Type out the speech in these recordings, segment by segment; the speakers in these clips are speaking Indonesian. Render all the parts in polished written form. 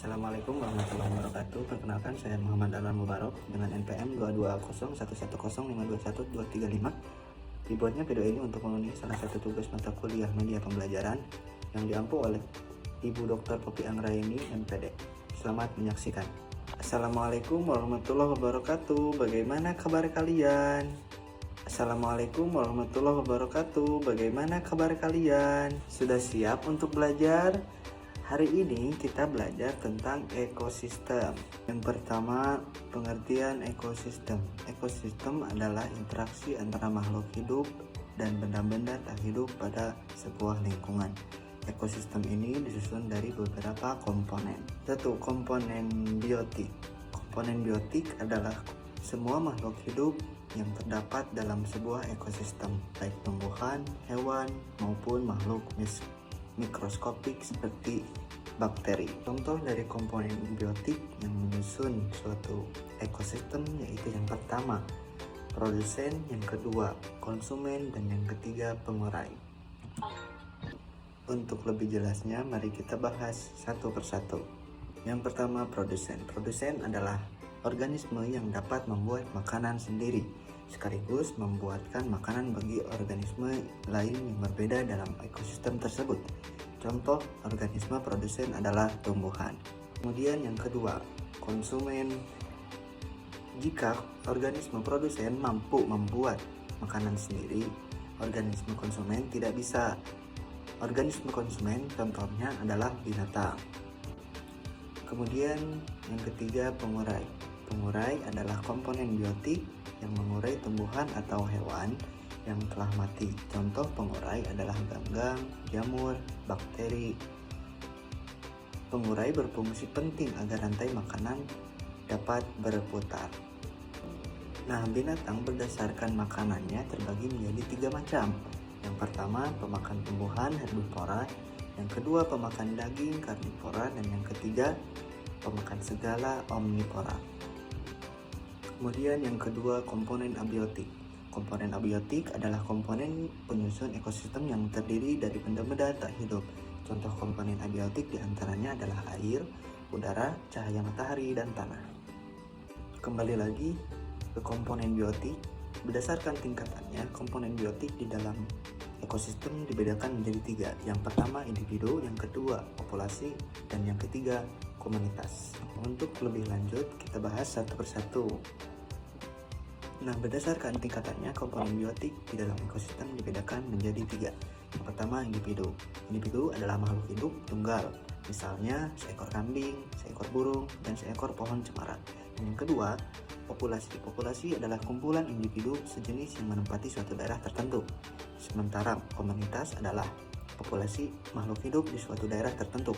Assalamualaikum warahmatullahi wabarakatuh. Perkenalkan, saya Muhammad Alan Mubarok dengan NPM 220111235. Dibuatnya video ini untuk memenuhi salah satu tugas mata kuliah media pembelajaran yang diampu oleh Ibu Dr. Poppy Anggraini, MPD. Selamat menyaksikan. Assalamualaikum warahmatullahi wabarakatuh. Bagaimana kabar kalian? Assalamualaikum warahmatullahi wabarakatuh. Bagaimana kabar kalian? Sudah siap untuk belajar? Hari ini kita belajar tentang ekosistem. Yang pertama, pengertian ekosistem. Ekosistem adalah interaksi antara makhluk hidup dan benda-benda tak hidup pada sebuah lingkungan. Ekosistem ini disusun dari beberapa komponen. Satu, komponen biotik. Komponen biotik adalah semua makhluk hidup yang terdapat dalam sebuah ekosistem, baik tumbuhan, hewan, maupun makhluk mikroskopik seperti bakteri. Contoh dari komponen biotik yang menyusun suatu ekosistem yaitu yang pertama, produsen, yang kedua, konsumen, dan yang ketiga, pengurai. Untuk lebih jelasnya, mari kita bahas satu persatu. Yang pertama, produsen. Produsen adalah organisme yang dapat membuat makanan sendiri, sekaligus membuatkan makanan bagi organisme lain yang berbeda dalam ekosistem tersebut. Contoh organisme produsen adalah tumbuhan. Kemudian yang kedua, konsumen. Jika organisme produsen mampu membuat makanan sendiri, organisme konsumen tidak bisa. Organisme konsumen contohnya adalah binatang. Kemudian yang ketiga, pengurai. Pengurai adalah komponen biotik yang mengurai tumbuhan atau hewan yang telah mati. Contoh pengurai adalah ganggang, jamur, bakteri. Pengurai berfungsi penting agar rantai makanan dapat berputar. Nah, binatang berdasarkan makanannya terbagi menjadi 3 macam. Yang pertama, pemakan tumbuhan, herbivora. Yang kedua, pemakan daging, karnivora. Dan yang ketiga, pemakan segala, omnivora. Kemudian yang kedua, komponen abiotik. Komponen abiotik adalah komponen penyusun ekosistem yang terdiri dari benda-benda tak hidup. Contoh komponen abiotik diantaranya adalah air, udara, cahaya matahari, dan tanah. Kembali lagi ke komponen biotik. Berdasarkan tingkatannya, komponen biotik di dalam ekosistem dibedakan menjadi 3. Yang pertama, individu, yang kedua, populasi, dan yang ketiga, komunitas. Untuk lebih lanjut, kita bahas satu persatu. Nah, berdasarkan tingkatannya, komponen biotik di dalam ekosistem dibedakan menjadi 3. Yang pertama, individu. Individu adalah makhluk hidup tunggal, misalnya seekor kambing, seekor burung, dan seekor pohon cemara. Dan yang kedua, populasi. Populasi adalah kumpulan individu sejenis yang menempati suatu daerah tertentu. Sementara komunitas adalah populasi makhluk hidup di suatu daerah tertentu.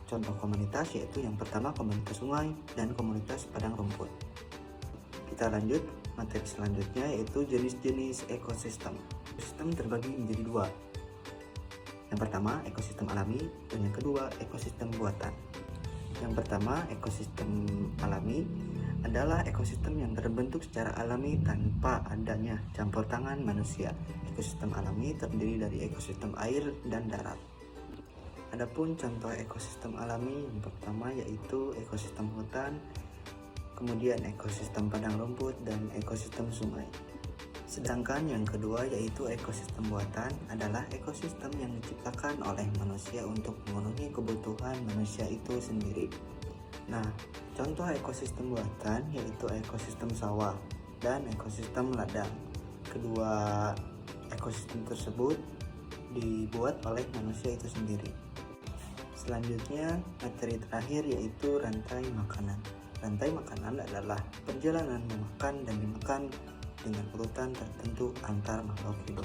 Contoh komunitas yaitu yang pertama, komunitas sungai dan komunitas padang rumput. Kita lanjut materi selanjutnya, yaitu jenis-jenis ekosistem. Ekosistem terbagi menjadi 2. Yang pertama, ekosistem alami, dan yang kedua, ekosistem buatan. Yang pertama, ekosistem alami adalah ekosistem yang terbentuk secara alami tanpa adanya campur tangan manusia. Ekosistem alami terdiri dari ekosistem air dan darat. Adapun contoh ekosistem alami yang pertama yaitu ekosistem hutan, kemudian ekosistem padang rumput, dan ekosistem sungai. Sedangkan yang kedua yaitu ekosistem buatan adalah ekosistem yang diciptakan oleh manusia untuk memenuhi kebutuhan manusia itu sendiri. Nah, contoh ekosistem buatan yaitu ekosistem sawah dan ekosistem ladang. Kedua ekosistem tersebut dibuat oleh manusia itu sendiri. Selanjutnya, materi terakhir yaitu rantai makanan. Rantai makanan adalah perjalanan memakan dan dimakan dengan urutan tertentu antar makhluk hidup.